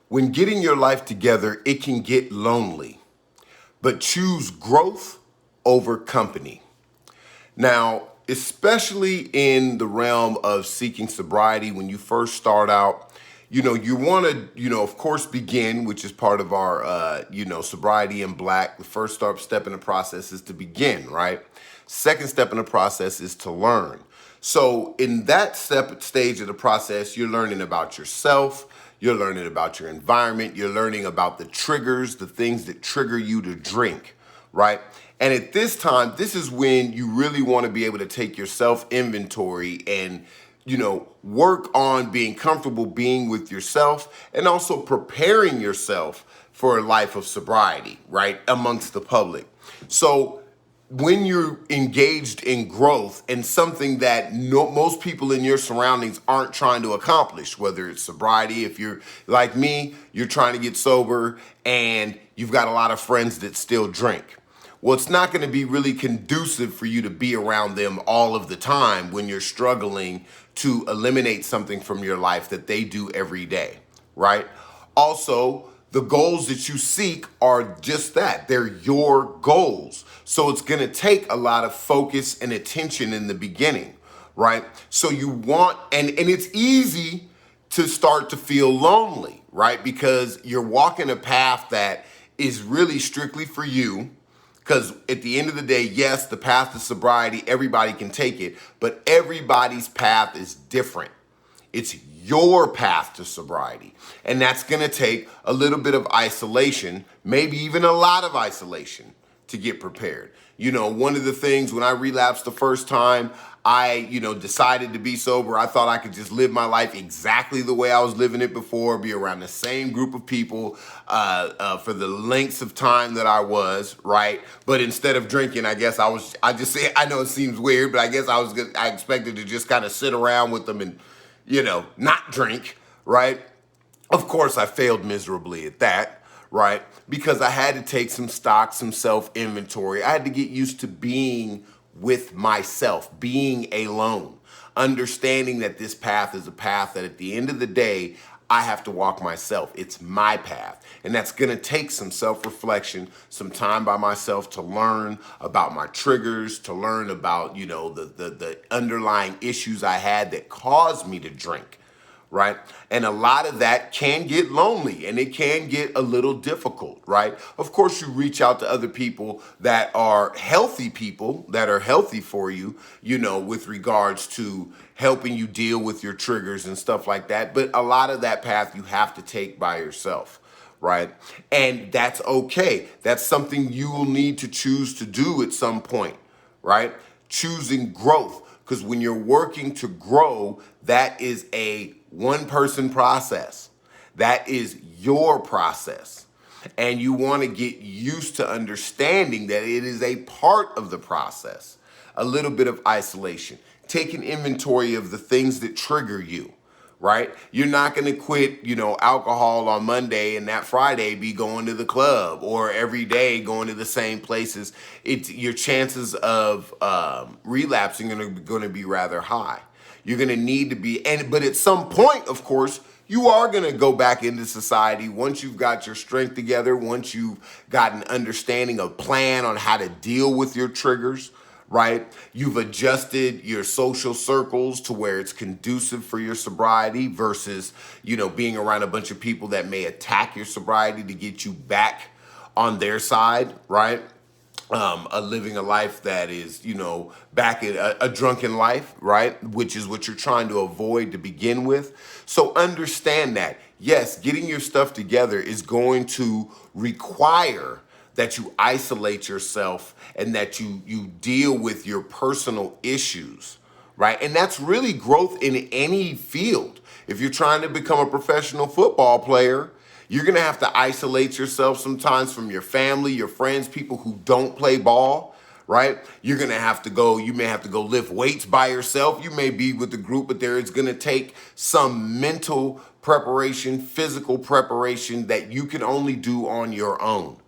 When getting your life together, it can get lonely, but choose growth over company. Now, especially in the realm of seeking sobriety, when you first start out, you want to, of course, begin, which is part of our, sobriety in black. The first step in the process is to begin, right? Second step in the process is to learn. So in that stage of the process, you're learning about yourself, you're learning about your environment, you're learning about the triggers, the things that trigger you to drink, right? And at this time, this is when you really want to be able to take your self inventory and, work on being comfortable being with yourself and also preparing yourself for a life of sobriety, right, amongst the public. So when you're engaged in growth and something that most people in your surroundings aren't trying to accomplish, whether it's sobriety, if you're like me, you're trying to get sober and you've got a lot of friends that still drink. Well, it's not going to be really conducive for you to be around them all of the time when you're struggling to eliminate something from your life that they do every day, right? Also, the goals that you seek are just that. They're your goals. So it's going to take a lot of focus and attention in the beginning, right? So you want, and it's easy to start to feel lonely, right? Because you're walking a path that is really strictly for you. Because at the end of the day, yes, the path to sobriety, everybody can take it, but everybody's path is different. It's your path to sobriety. And that's going to take a little bit of isolation, maybe even a lot of isolation to get prepared. One of the things when I relapsed the first time, I, decided to be sober. I thought I could just live my life exactly the way I was living it before, be around the same group of people for the lengths of time that I was, right? But instead of drinking, I guess I know it seems weird, but I guess I expected to just kind of sit around with them and, not drink, right? Of course, I failed miserably at that, right? Because I had to take some stock, some self-inventory. I had to get used to being with myself, being alone, understanding that this path is a path that at the end of the day, I have to walk myself. It's my path. And that's going to take some self-reflection, some time by myself to learn about my triggers, to learn about, the underlying issues I had that caused me to drink. Right? And a lot of that can get lonely and it can get a little difficult, right? Of course, you reach out to other people that are healthy for you, with regards to helping you deal with your triggers and stuff like that. But a lot of that path you have to take by yourself, right? And that's okay. That's something you will need to choose to do at some point, right? Choosing growth. Because when you're working to grow, that is a one-person process. That is your process. And you want to get used to understanding that it is a part of the process. A little bit of isolation. Take an inventory of the things that trigger you, right? You're not going to quit, alcohol on Monday and that Friday be going to the club or every day going to the same places. Your chances of relapsing are going to be rather high. You're going to need to be, but at some point, of course, you are going to go back into society once you've got your strength together, once you've got an understanding, a plan on how to deal with your triggers, right? You've adjusted your social circles to where it's conducive for your sobriety versus, being around a bunch of people that may attack your sobriety to get you back on their side, right? Living a life that is, back in a drunken life, right? Which is what you're trying to avoid to begin with. So understand that, yes, getting your stuff together is going to require that you isolate yourself and that you deal with your personal issues, right? And that's really growth in any field. If you're trying to become a professional football player, you're going to have to isolate yourself sometimes from your family, your friends, people who don't play ball, right? You may have to go lift weights by yourself. You may be with the group, but there is going to take some mental preparation, physical preparation that you can only do on your own.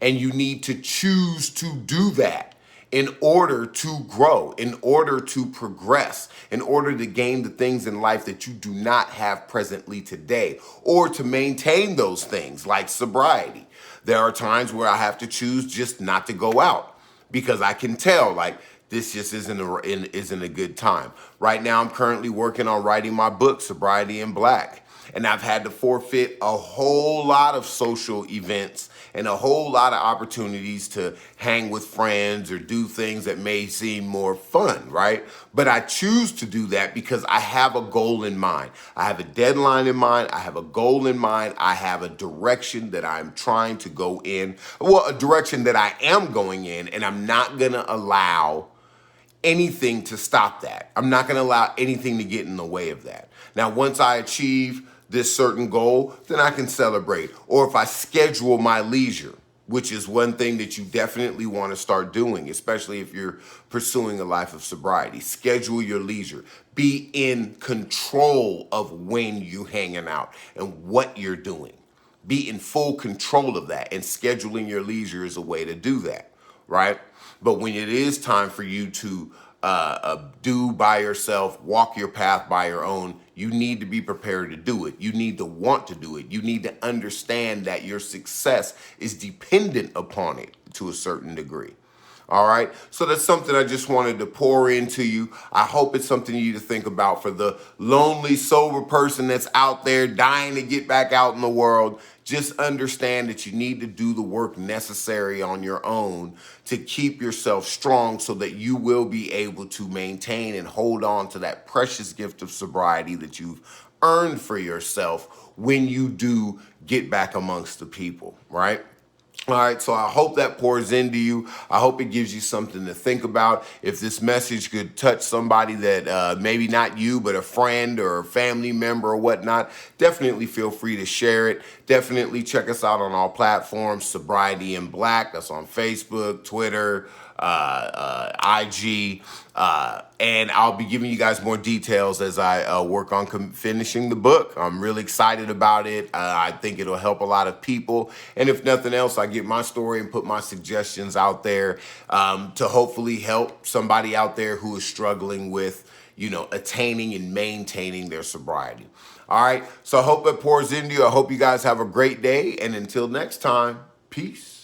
And you need to choose to do that in order to grow, in order to progress, in order to gain the things in life that you do not have presently today, or to maintain those things like sobriety. There are times where I have to choose just not to go out because I can tell like this just isn't a good time. Right now, I'm currently working on writing my book, Sobriety in Black. And I've had to forfeit a whole lot of social events and a whole lot of opportunities to hang with friends or do things that may seem more fun, right? But I choose to do that because I have a goal in mind. I have a deadline in mind. I have a goal in mind. I have a direction that I'm trying to go in. Well, a direction that I am going in, and I'm not going to allow anything to stop that. I'm not going to allow anything to get in the way of that. Now, once I achieve this certain goal, then I can celebrate. Or if I schedule my leisure, which is one thing that you definitely want to start doing, especially if you're pursuing a life of sobriety. Schedule your leisure. Be in control of when you're hanging out and what you're doing. Be in full control of that, and scheduling your leisure is a way to do that, right? But when it is time for you to do by yourself, walk your path by your own, you need to be prepared to do it. You need to want to do it. You need to understand that your success is dependent upon it to a certain degree. All right. So that's something I just wanted to pour into you. I hope it's something you to think about for the lonely, sober person that's out there dying to get back out in the world. Just understand that you need to do the work necessary on your own to keep yourself strong so that you will be able to maintain and hold on to that precious gift of sobriety that you've earned for yourself when you do get back amongst the people, right? All right, so I hope that pours into you. I hope it gives you something to think about. If this message could touch somebody that maybe not you, but a friend or a family member or whatnot, definitely feel free to share it. Definitely check us out on all platforms, Sobriety in Black. That's on Facebook, Twitter, IG, and I'll be giving you guys more details as I work on finishing the book. I'm really excited about it. I think it'll help a lot of people, and if nothing else, I get my story and put my suggestions out there to hopefully help somebody out there who is struggling with, attaining and maintaining their sobriety. All right, so I hope it pours into you. I hope you guys have a great day, and until next time, peace.